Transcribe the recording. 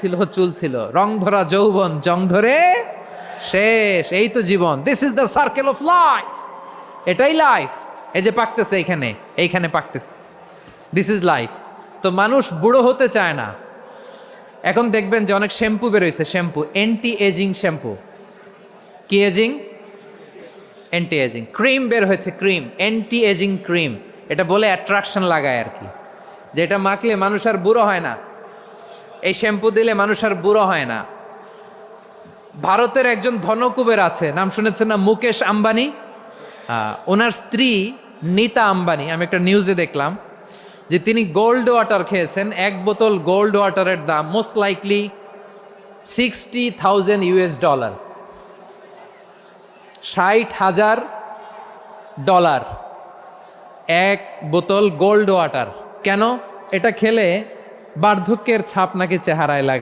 ছিল, চুল ছিল, রং ধরা যৌবন, জং ধরে শেষ। এই তো জীবন। This is the circle of life. এটাই লাইফ। এই যে পাকতেছে এইখানে, এইখানে পাকতেছে, দিস ইজ লাইফ। তো মানুষ বুড়ো হতে চায় না। এখন দেখবেন যে অনেক শ্যাম্পু বেরোইছে, শ্যাম্পু অ্যান্টি এজিং শ্যাম্পু। কি এজিং? Anti ageing. ক্রিম বের হয়েছে, ক্রিম, অ্যান্টি এজিং ক্রিম। এটা বলে অ্যাট্রাকশন লাগায় আর কি, যেটা মাখলে মানুষ আর বুড়ো হয় না। এই শ্যাম্পু দিলে মানুষ আর বুড়ো হয় না। ভারতের একজন ধনকুবের আছে, নাম শুনেছেন না? মুকেশ আম্বানি। ওনার স্ত্রী নীতা আম্বানি, আমি একটা নিউজে দেখলাম যে তিনি গোল্ড ওয়াটার খেয়েছেন। এক বোতল গোল্ড ওয়াটারের দাম মোস্ট লাইকলি $60,000। $60,000 এক বোতল গোল্ড ওয়াটার। কেন? এটা খেলে বার্ধক্যের ছাপ নাকি চেহারায় লাগে।